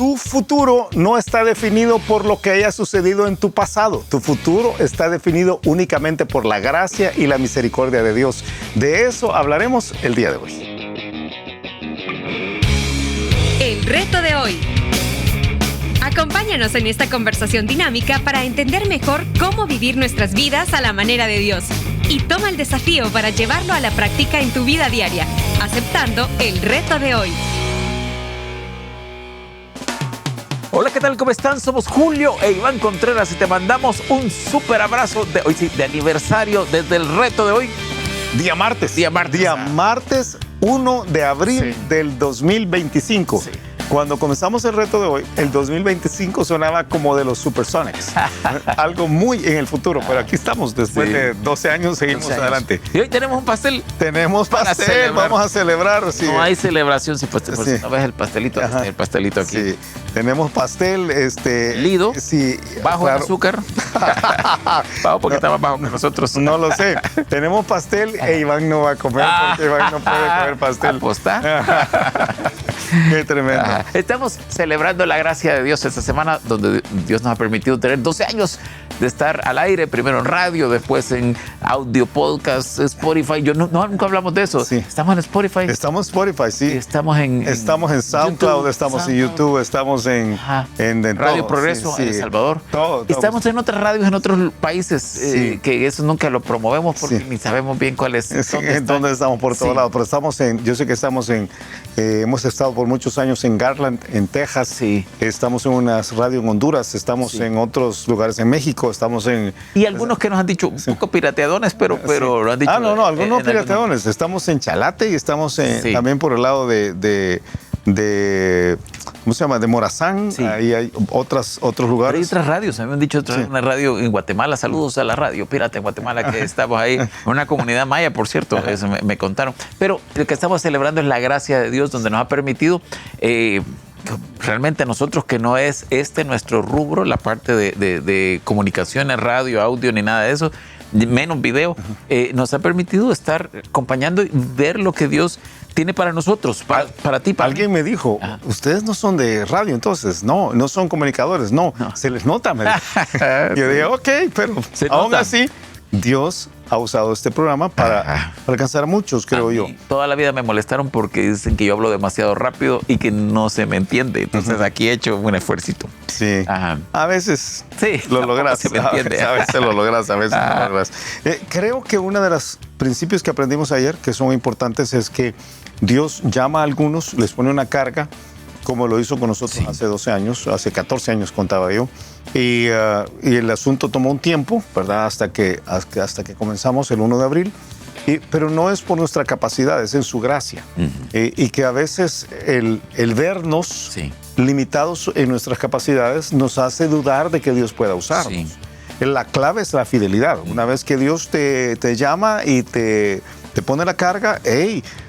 Tu futuro no está definido por lo que haya sucedido en tu pasado. Tu futuro está definido únicamente por la gracia y la misericordia de Dios. De eso hablaremos el día de hoy. El reto de hoy. Acompáñanos en esta conversación dinámica para entender mejor cómo vivir nuestras vidas a la manera de Dios. Y toma el desafío para llevarlo a la práctica en tu vida diaria, aceptando el reto de hoy. Hola, ¿qué tal? ¿Cómo están? Somos Julio e Iván Contreras y te mandamos un súper abrazo de hoy, sí, de aniversario desde el reto de hoy. Día martes. Día martes 1 de abril del 2025. Sí. Cuando comenzamos el reto de hoy, el 2025 sonaba como de los Supersonics. Algo muy en el futuro, pero aquí estamos. Después de 12 años, seguimos adelante. Y hoy tenemos un pastel. Tenemos pastel, vamos a celebrar. Sí. No hay celebración sin pastel. Por si no ves el pastelito, el pastelito aquí. Sí. Tenemos pastel, Lido, sí, bajo en azúcar. Bajo porque está más bajo que nosotros. No lo sé. Tenemos pastel e Iván no va a comer porque Iván no puede comer pastel. ¿Aposta? Qué tremendo. Estamos celebrando la gracia de Dios esta semana, donde Dios nos ha permitido tener 12 años de estar al aire, primero en radio, después en audio, podcast, Spotify. Nunca hablamos de eso. Sí. Estamos en Spotify. Estamos en Spotify, sí. Estamos en SoundCloud, YouTube, estamos en YouTube, estamos en Radio todo. Progreso, sí, en El Salvador. Todo. Estamos en otras radios en otros países, que eso nunca lo promovemos porque ni sabemos bien cuál es. ¿Dónde estamos? Por todos lados. Pero yo sé que estamos hemos estado por muchos años en Garland, en Texas. Sí. Estamos en una radio en Honduras, estamos en otros lugares en México, estamos en... Y algunos que nos han dicho un poco pirateadones, pero lo han dicho. Algunos no pirateadones. Estamos en Chalate y estamos también por el lado de ¿cómo se llama? De Morazán. Sí. Ahí hay otros lugares. Pero hay otras radios, me han dicho una radio en Guatemala. Saludos a la radio Pirata en Guatemala, que estamos ahí, una comunidad maya, por cierto, eso me contaron. Pero lo que estamos celebrando es la gracia de Dios, donde nos ha permitido realmente nosotros, que no es nuestro rubro, la parte de comunicaciones, radio, audio, ni nada de eso, menos video, nos ha permitido estar acompañando y ver lo que Dios tiene para nosotros, para ti, para Alguien mí. me dijo, ustedes no son de radio entonces, no son comunicadores, no. Se les nota. Me dijo. Yo dije, ok, pero aún así, Dios ha usado este programa para alcanzar a muchos, creo yo. Toda la vida me molestaron porque dicen que yo hablo demasiado rápido y que no se me entiende. Entonces aquí he hecho un esfuercito. Sí. A veces lo logras. Se me entiende. A veces lo logras, a veces no lo logras. Creo que uno de los principios que aprendimos ayer, que son importantes, es que Dios llama a algunos, les pone una carga, como lo hizo con nosotros hace 12 años, hace 14 años contaba yo, y el asunto tomó un tiempo, ¿verdad? Hasta que comenzamos el 1 de abril, pero no es por nuestra capacidad, es en su gracia. Y que a veces el vernos limitados en nuestras capacidades nos hace dudar de que Dios pueda usarnos. La clave es la fidelidad. Una vez que Dios te llama y te pone la carga,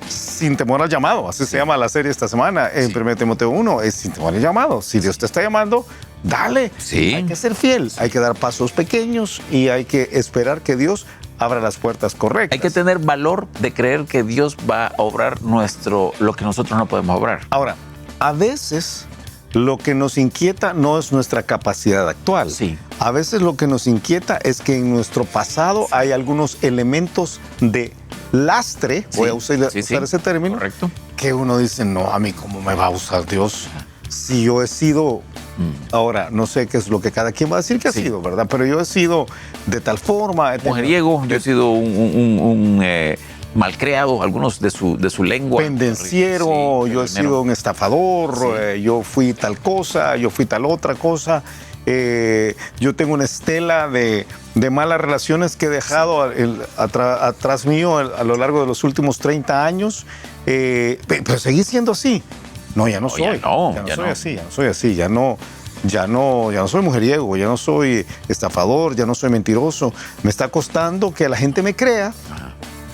sin temor al llamado. Así se llama la serie esta semana en 1 Timoteo 1, es sin temor al llamado. Si Dios te está llamando, dale. Hay que ser fiel, hay que dar pasos pequeños y hay que esperar que Dios abra las puertas correctas. Hay que tener valor de creer que Dios va a obrar lo que nosotros no podemos obrar. Ahora, a veces lo que nos inquieta no es nuestra capacidad actual. A veces lo que nos inquieta es que en nuestro pasado hay algunos elementos de lastre, voy a usar ese término, correcto, que uno dice, no, a mí cómo me va a usar Dios si yo he sido, ahora no sé qué es lo que cada quien va a decir que ha sido, ¿verdad? Pero yo he sido de tal forma. Mujeriego, yo he sido un malcriado, algunos de su lengua. Pendenciero, yo he sido un estafador, yo fui tal cosa, yo fui tal otra cosa. Yo tengo una estela de malas relaciones que he dejado atrás mío a lo largo de los últimos 30 años, pero seguí siendo así. No, ya no soy. Ya no soy así, ya no soy mujeriego, ya no soy estafador, ya no soy mentiroso. Me está costando que la gente me crea.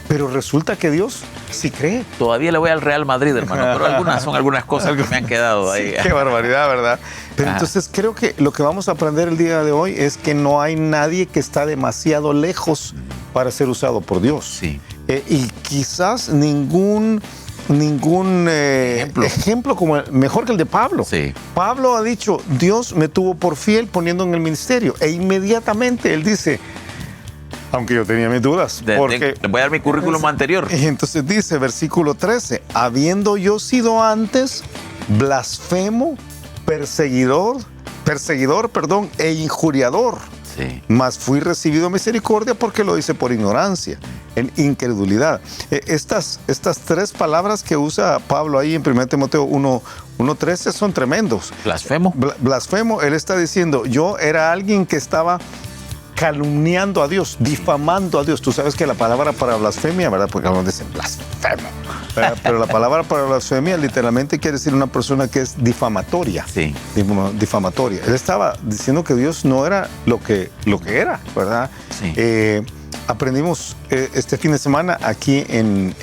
Pero resulta que Dios sí cree. Todavía le voy al Real Madrid, hermano, pero son algunas cosas que me han quedado ahí. Qué barbaridad, ¿verdad? Pero entonces creo que lo que vamos a aprender el día de hoy es que no hay nadie que está demasiado lejos para ser usado por Dios. Y quizás ningún ningún ejemplo como mejor que el de Pablo. Sí. Pablo ha dicho, Dios me tuvo por fiel poniendo en el ministerio. E inmediatamente él dice, aunque yo tenía mis dudas. Le voy a dar mi currículum anterior. Y entonces dice, versículo 13, habiendo yo sido antes blasfemo, perseguidor, e injuriador. Sí. Mas fui recibido misericordia porque lo hice por ignorancia, en incredulidad. Estas tres palabras que usa Pablo ahí en 1 Timoteo 1:13 son tremendos. Blasfemo. Blasfemo, él está diciendo, yo era alguien que estaba calumniando a Dios, difamando a Dios. Tú sabes que la palabra para blasfemia, ¿verdad? Porque algunos dicen blasfemo. Pero la palabra para blasfemia literalmente quiere decir una persona que es difamatoria. Sí. Difamatoria. Él estaba diciendo que Dios no era lo que era, ¿verdad? Sí. Aprendimos este fin de semana aquí en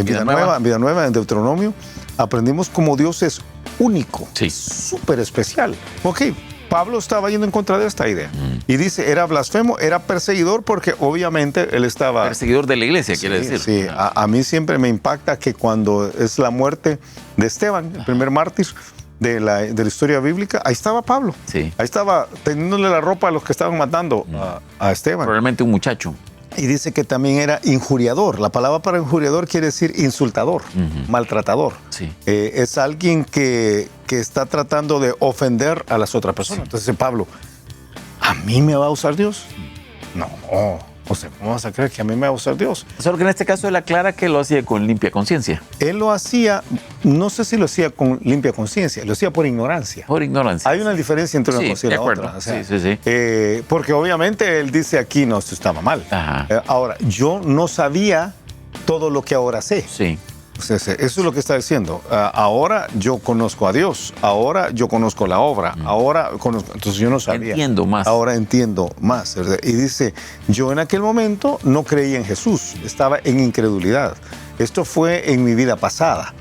Vida Nueva, en Deuteronomio, aprendimos cómo Dios es único, sí, súper especial. Ok, Pablo estaba yendo en contra de esta idea. Y dice, era blasfemo, era perseguidor, porque obviamente él estaba... Perseguidor de la iglesia, quiere decir. Sí, a mí siempre me impacta que cuando es la muerte de Esteban, el primer mártir de la historia bíblica, ahí estaba Pablo. Sí. Ahí estaba teniéndole la ropa a los que estaban matando a Esteban. Probablemente un muchacho. Y dice que también era injuriador. La palabra para injuriador quiere decir insultador, maltratador. Sí. Es alguien que está tratando de ofender a las otras personas. Sí. Entonces, Pablo, ¿a mí me va a usar Dios? No. O sea, ¿cómo vas a creer que a mí me va a usar Dios? Solo que en este caso él aclara que lo hacía con limpia conciencia. Él lo hacía, no sé si lo hacía con limpia conciencia, lo hacía por ignorancia. Por ignorancia. Hay una diferencia entre una cosa y la otra. O sea, sí. Porque obviamente él dice aquí, no, esto estaba mal. Ahora, yo no sabía todo lo que ahora sé. Sí. O sea, eso es lo que está diciendo. Ahora yo conozco a Dios. Ahora yo conozco la obra. Ahora conozco. Entonces yo no sabía. Entiendo más. Ahora entiendo más. ¿Verdad? Y dice, yo en aquel momento no creía en Jesús. Estaba en incredulidad. Esto fue en mi vida pasada.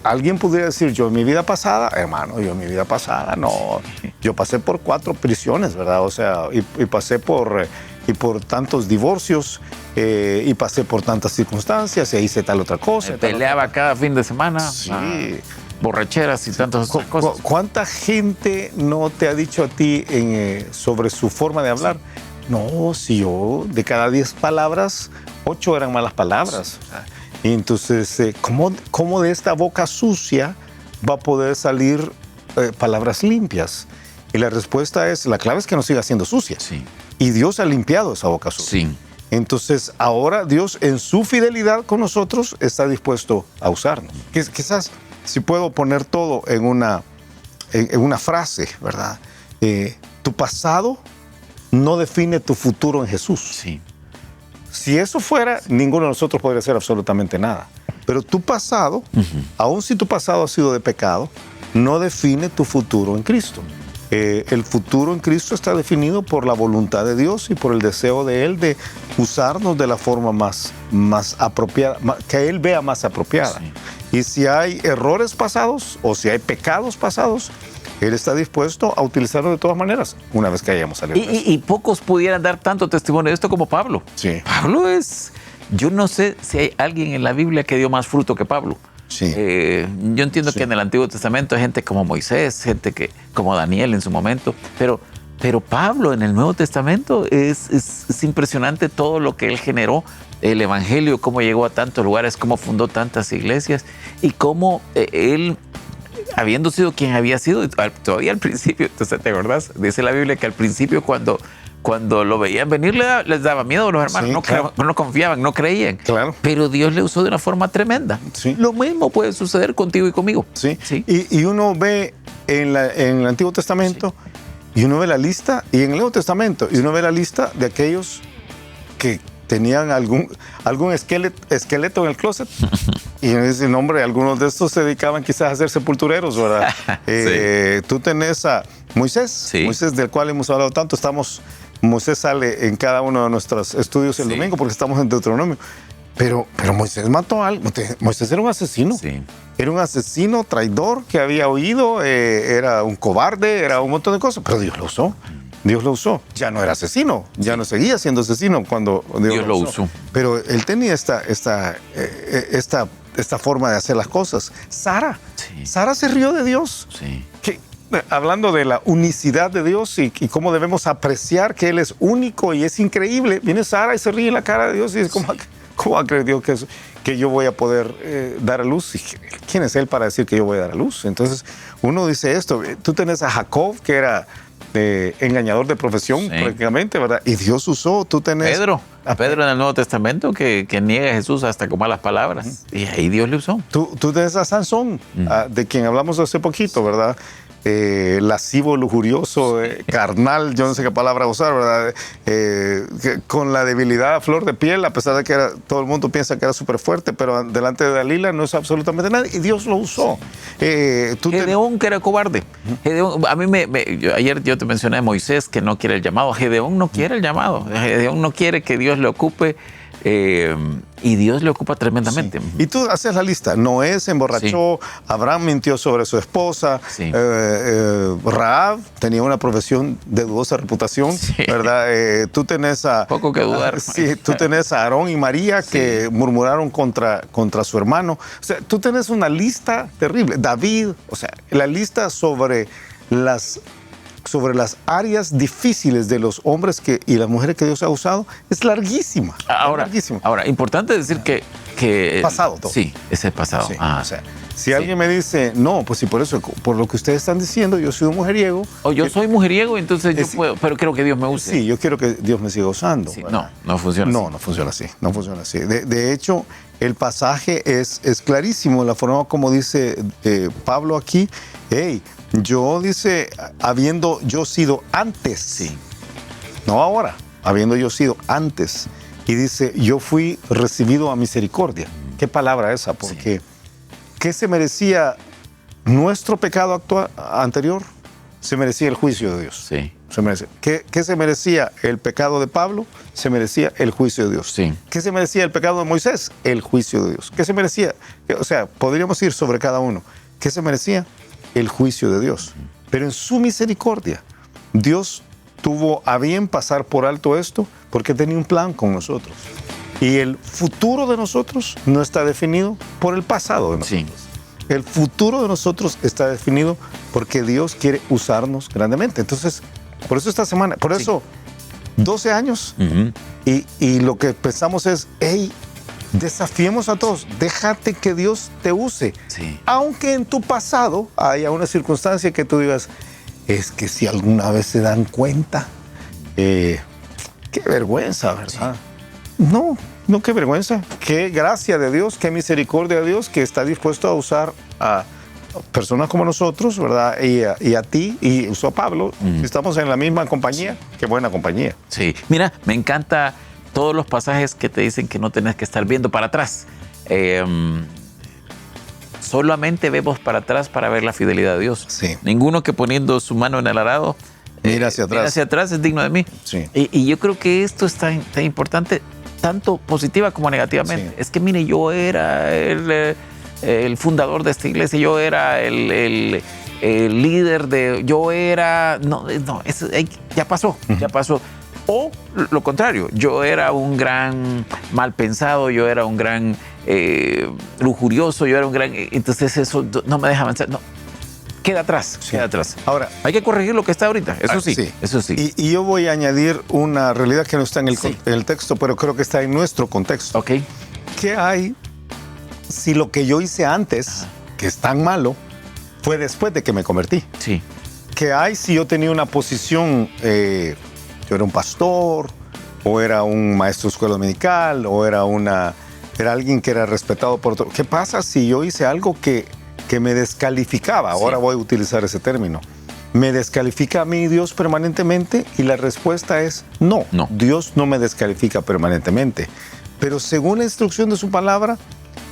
Alguien podría decir, yo en mi vida pasada, hermano, yo en mi vida pasada, no. Yo pasé por 4 prisiones, ¿verdad? O sea, y pasé por tantos divorcios, y pasé por tantas circunstancias, y hice tal otra cosa. Peleaba cada fin de semana. Sí. Borracheras y tantas otras cosas. ¿Cuánta gente no te ha dicho a ti sobre su forma de hablar? Sí. No, si yo de cada 10 palabras, 8 eran malas palabras. Sí. Y entonces, ¿cómo de esta boca sucia va a poder salir palabras limpias? Y la respuesta es, la clave es que no siga siendo sucia. Sí. Y Dios ha limpiado esa boca sucia. Sí. Entonces, ahora Dios, en su fidelidad con nosotros, está dispuesto a usarnos. Quizás, si puedo poner todo en una frase, ¿verdad? Tu pasado no define tu futuro en Jesús. Sí. Si eso fuera, ninguno de nosotros podría hacer absolutamente nada. Pero tu pasado, aun si tu pasado ha sido de pecado, no define tu futuro en Cristo. El futuro en Cristo está definido por la voluntad de Dios y por el deseo de Él de usarnos de la forma más apropiada, que Él vea más apropiada. Sí. Y si hay errores pasados o si hay pecados pasados, Él está dispuesto a utilizarlo de todas maneras, una vez que hayamos salido. Y pocos pudieran dar tanto testimonio de esto como Pablo. Sí. Pablo es... Yo no sé si hay alguien en la Biblia que dio más fruto que Pablo. Sí. Yo entiendo que en el Antiguo Testamento hay gente como Moisés, gente como Daniel en su momento, pero Pablo en el Nuevo Testamento es impresionante todo lo que él generó, el Evangelio, cómo llegó a tantos lugares, cómo fundó tantas iglesias y cómo él, habiendo sido quien había sido, todavía al principio, entonces, ¿te acordás? Dice la Biblia que al principio cuando lo veían venir les daba miedo a los hermanos, sí, claro. No confiaban, no creían. Claro. Pero Dios le usó de una forma tremenda. Sí. Lo mismo puede suceder contigo y conmigo. Sí. Sí. Y uno ve en el Antiguo Testamento, sí, y uno ve la lista, y en el Nuevo Testamento, y uno ve la lista de aquellos que tenían algún esqueleto en el closet. Y en ese nombre, algunos de estos se dedicaban quizás a ser sepultureros, ¿verdad? Sí. Tú tenés a Moisés, sí, Moisés del cual hemos hablado tanto. Moisés sale en cada uno de nuestros estudios el domingo porque estamos en Deuteronomio. Pero Moisés mató a alguien. Moisés era un asesino. Sí. Era un asesino, traidor, que había huido, era un cobarde, era un montón de cosas. Pero Dios lo usó. Dios lo usó. Ya no era asesino, ya no seguía siendo asesino cuando Dios lo usó. Pero él tenía esta forma de hacer las cosas. Sara se rió de Dios. Sí. Hablando de la unicidad de Dios y cómo debemos apreciar que Él es único y es increíble, viene Sara y se ríe en la cara de Dios y dice, ¿cómo ha creído Dios que yo voy a poder dar a luz? ¿Y quién es Él para decir que yo voy a dar a luz? Entonces uno dice esto, tú tenés a Jacob, que era engañador de profesión prácticamente, ¿verdad? Y Dios usó, tú tenés... Pedro en el Nuevo Testamento que niega a Jesús hasta con malas palabras. Y ahí Dios le usó. Tú tenés a Sansón, de quien hablamos hace poquito, ¿verdad? Lascivo, lujurioso, carnal, yo no sé qué palabra usar, ¿verdad? Con la debilidad a flor de piel, a pesar de que todo el mundo piensa que era súper fuerte, pero delante de Dalila no es absolutamente nada, y Dios lo usó. Gedeón, que era cobarde. Gedeón, a mí ayer yo te mencioné a Moisés, que no quiere el llamado. Gedeón no quiere el llamado. Gedeón no quiere que Dios le ocupe. Y Dios le ocupa tremendamente. Y tú haces la lista. Noé se emborrachó, Abraham mintió sobre su esposa, Rahab tenía una profesión de dudosa reputación, ¿verdad? Tú tenés a... Poco que dudar. Tú tenés a Aarón y María que murmuraron contra su hermano. O sea, tú tenés una lista terrible. David, o sea, la lista sobre las áreas difíciles de los hombres y las mujeres que Dios ha usado es larguísima. Ahora, importante decir que pasado todo. Sí, ese es pasado. Sí, o sea, si alguien me dice, no, pues sí, por lo que ustedes están diciendo, yo soy un mujeriego. O yo soy mujeriego, entonces yo puedo, pero quiero que Dios me use. Sí, yo quiero que Dios me siga usando. Sí, no funciona así. No funciona así. No funciona así. De hecho, el pasaje es clarísimo, la forma como dice Pablo aquí, yo dice, habiendo yo sido antes, no ahora, habiendo yo sido antes, y dice, yo fui recibido a misericordia. ¿Qué palabra esa? Porque ¿qué se merecía nuestro pecado anterior? Se merecía el juicio de Dios. Sí. ¿Qué se merecía el pecado de Pablo? Se merecía el juicio de Dios. Sí. ¿Qué se merecía el pecado de Moisés? El juicio de Dios. ¿Qué se merecía? O sea, podríamos ir sobre cada uno. ¿Qué se merecía? El juicio de Dios. Pero en su misericordia, Dios tuvo a bien pasar por alto esto porque tenía un plan con nosotros. Y el futuro de nosotros no está definido por el pasado de nosotros. Sí. El futuro de nosotros está definido porque Dios quiere usarnos grandemente. Entonces, por eso esta semana, 12 años, y lo que pensamos es, desafiemos a todos, déjate que Dios te use. Sí. Aunque en tu pasado haya una circunstancia que tú digas, es que si alguna vez se dan cuenta, qué vergüenza, ¿verdad? Sí. No, qué vergüenza, qué gracia de Dios, qué misericordia de Dios que está dispuesto a usar a personas como nosotros, ¿verdad? Y a ti, y usó a Pablo. Si estamos en la misma compañía, qué buena compañía. Sí, mira, me encanta todos los pasajes que te dicen que no tenés que estar viendo para atrás. Solamente vemos para atrás para ver la fidelidad de Dios. Sí. Ninguno que poniendo su mano en el arado mira hacia atrás es digno de mí. Sí. Y yo creo que esto es tan importante, tanto positiva como negativamente. Sí. Es que, mire, yo era el fundador de esta iglesia, yo era el líder de... Yo era... No, eso ya pasó, ya pasó. O lo contrario, yo era un gran mal pensado, yo era un gran lujurioso, yo era un gran... Entonces eso no me deja avanzar. No, queda atrás, queda atrás. Ahora, hay que corregir lo que está ahorita, eso sí. Eso sí. Y yo voy a añadir una realidad que no está en el texto, pero creo que está en nuestro contexto. Ok. ¿Qué hay si lo que yo hice antes, que es tan malo, fue después de que me convertí? Sí. ¿Qué hay si yo tenía una posición... yo era un pastor, o era un maestro de escuela dominical, o era alguien que era respetado por otro. ¿Qué pasa si yo hice algo que me descalificaba? Ahora voy a utilizar ese término. ¿Me descalifica a mí Dios permanentemente? Y la respuesta es no. Dios no me descalifica permanentemente. Pero según la instrucción de su palabra,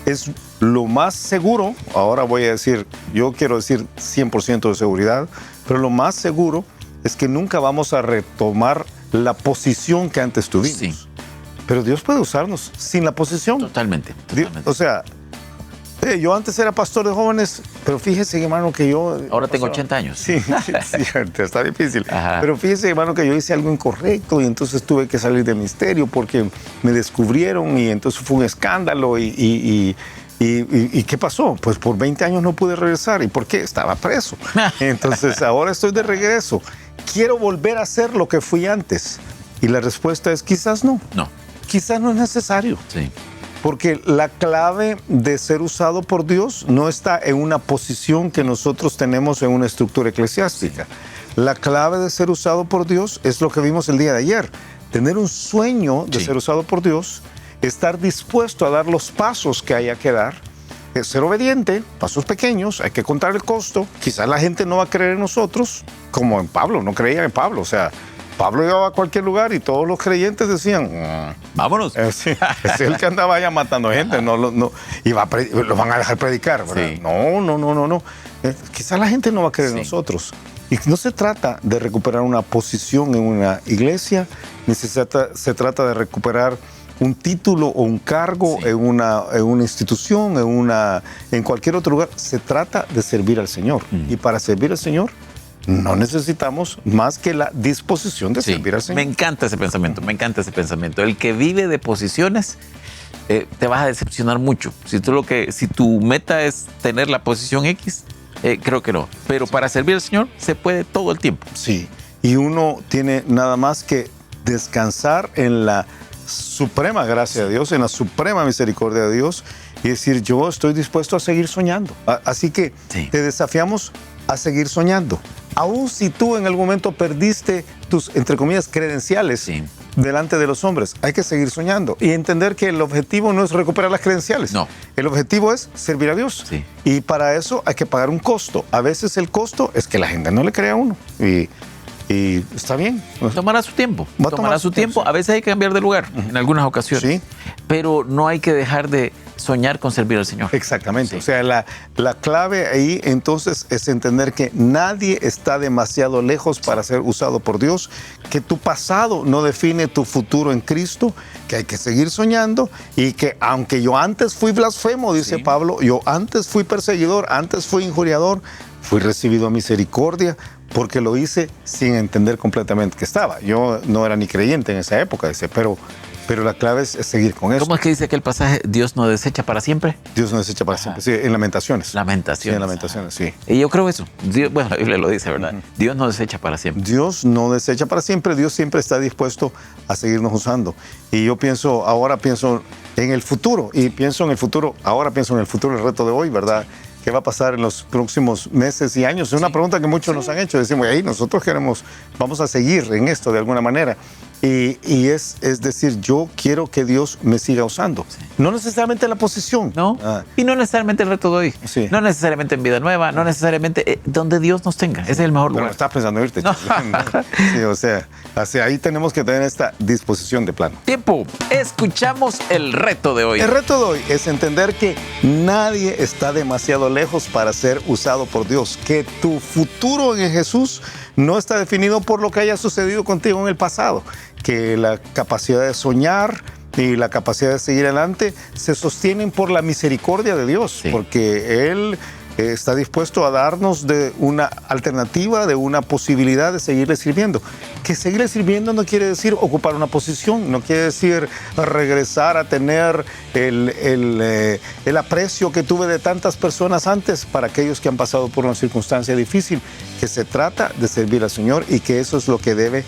es lo más seguro, ahora voy a decir, yo quiero decir 100% de seguridad, pero lo más seguro es que nunca vamos a retomar la posición que antes tuvimos. Sí. Pero Dios puede usarnos sin la posición. Totalmente. O sea, Yo antes era pastor de jóvenes, pero fíjese, hermano, que yo... Ahora tengo 80 años. Sí, está difícil. Ajá. Pero fíjese, hermano, que yo hice algo incorrecto y entonces tuve que salir del ministerio porque me descubrieron y entonces fue un escándalo y ¿qué pasó? Pues por 20 años no pude regresar. ¿Y por qué? Estaba preso. Entonces ahora estoy de regreso. ¿Quiero volver a ser lo que fui antes? Y la respuesta es quizás no. No. Quizás no es necesario. Sí. Porque la clave de ser usado por Dios no está en una posición que nosotros tenemos en una estructura eclesiástica. La clave de ser usado por Dios es lo que vimos el día de ayer. Tener un sueño de ser usado por Dios, estar dispuesto a dar los pasos que haya que dar, ser obediente, pasos pequeños, hay que contar el costo. Quizás la gente no va a creer en nosotros, como en Pablo, no creían en Pablo. O sea, Pablo iba a cualquier lugar y todos los creyentes decían, vámonos. Sí, es el que andaba allá matando gente, no, lo van a dejar predicar, ¿verdad? Sí. No. Quizás la gente no va a creer en nosotros. Y no se trata de recuperar una posición en una iglesia, ni se trata de recuperar un título o un cargo en una institución, en cualquier otro lugar. Se trata de servir al Señor. Y para servir al Señor, no necesitamos más que la disposición de servir al Señor. Me encanta ese pensamiento, El que vive de posiciones, te vas a decepcionar mucho. Si tu meta es tener la posición X, creo que no. Pero para servir al Señor se puede todo el tiempo. Sí, y uno tiene nada más que descansar en la suprema gracia de Dios, en la suprema misericordia de Dios y decir, yo estoy dispuesto a seguir soñando. Así que te desafiamos a seguir soñando. Aún si tú en algún momento perdiste tus, entre comillas, credenciales delante de los hombres, hay que seguir soñando y entender que el objetivo no es recuperar las credenciales. No. El objetivo es servir a Dios. Sí. Y para eso hay que pagar un costo. A veces el costo es que la gente no le crea a uno. Y está bien. Tomará su tiempo. Tomará su tiempo. A veces hay que cambiar de lugar, en algunas ocasiones. Sí. Pero no hay que dejar de soñar con servir al Señor. Exactamente. Sí. O sea, la clave ahí entonces es entender que nadie está demasiado lejos para ser usado por Dios, que tu pasado no define tu futuro en Cristo, que hay que seguir soñando y que aunque yo antes fui blasfemo, dice Pablo, yo antes fui perseguidor, antes fui injuriador, fui recibido a misericordia porque lo hice sin entender completamente que estaba. Yo no era ni creyente en esa época, dice, pero la clave es seguir con eso. ¿Cómo es que dice aquel pasaje? ¿Dios no desecha para siempre? Dios no desecha para siempre. Sí, en Lamentaciones. Lamentaciones. Sí, en Lamentaciones, sí. Y yo creo eso. Dios, bueno, la Biblia lo dice, ¿verdad? Dios no desecha para siempre. Dios no desecha para siempre. Dios siempre está dispuesto a seguirnos usando. Y yo ahora pienso en el futuro. Y pienso en el futuro, el reto de hoy, ¿verdad? ¿Qué va a pasar en los próximos meses y años? Es una pregunta que muchos nos han hecho. Decimos, nosotros vamos a seguir en esto de alguna manera. Y es decir, yo quiero que Dios me siga usando. Sí. No necesariamente la posición. No. Y no necesariamente el reto de hoy. Sí. No necesariamente en Vida Nueva, no necesariamente donde Dios nos tenga. Ese es el mejor lugar. Bueno, estás pensando en irte. No. Sí, o sea, hacia ahí tenemos que tener esta disposición de plano. Tiempo. Escuchamos el reto de hoy. El reto de hoy es entender que nadie está demasiado lejos para ser usado por Dios. Que tu futuro en Jesús no está definido por lo que haya sucedido contigo en el pasado. Que la capacidad de soñar y la capacidad de seguir adelante se sostienen por la misericordia de Dios, porque Él está dispuesto a darnos de una alternativa, de una posibilidad de seguirle sirviendo. Que seguirle sirviendo no quiere decir ocupar una posición, no quiere decir regresar a tener el aprecio que tuve de tantas personas antes para aquellos que han pasado por una circunstancia difícil, que se trata de servir al Señor y que eso es lo que debe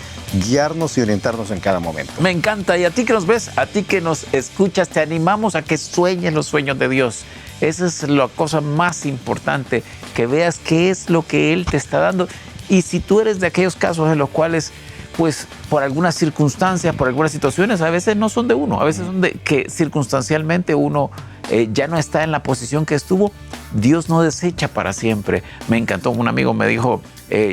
guiarnos y orientarnos en cada momento. Me encanta. Y a ti que nos ves, a ti que nos escuchas, te animamos a que sueñes los sueños de Dios. Esa es la cosa más importante, que veas qué es lo que Él te está dando. Y si tú eres de aquellos casos en los cuales, pues, por algunas circunstancias, por algunas situaciones, a veces no son de uno, a veces son de que circunstancialmente uno ya no está en la posición que estuvo, Dios no desecha para siempre. Me encantó, un amigo me dijo,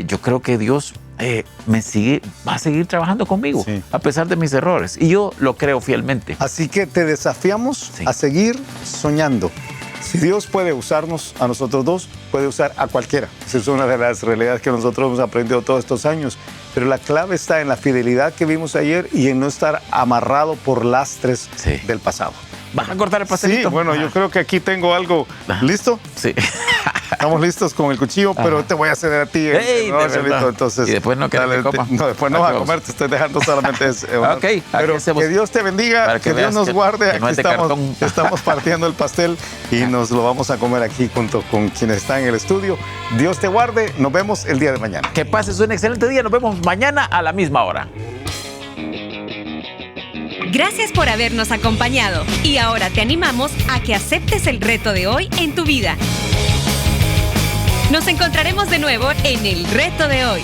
yo creo que Dios va a seguir trabajando conmigo, a pesar de mis errores. Y yo lo creo fielmente. Así que te desafiamos a seguir soñando. Si Dios puede usarnos a nosotros dos, puede usar a cualquiera. Esa es una de las realidades que nosotros hemos aprendido todos estos años. Pero la clave está en la fidelidad que vimos ayer y en no estar amarrado por lastres del pasado. ¿Vas a cortar el Sí, pastelito? bueno, yo creo que aquí tengo algo. ¿Listo? Sí. Estamos listos con el cuchillo, pero te voy a ceder a ti. Ey, ¿no, de verdad. Chelito? Entonces, Y después no querés que coma. No, después no vas a comer, te estoy dejando solamente ese honor. Ok, aquí pero hacemos- que Dios te bendiga, para que que Dios veas nos que- guarde. que no Aquí es de cartón. estamos partiendo el pastel y nos lo vamos a comer aquí junto con quienes están en el estudio. Dios te guarde, nos vemos el día de mañana. Que pases un excelente día. Nos vemos mañana a la misma hora. Gracias por habernos acompañado y ahora te animamos a que aceptes el reto de hoy en tu vida. Nos encontraremos de nuevo en el reto de hoy.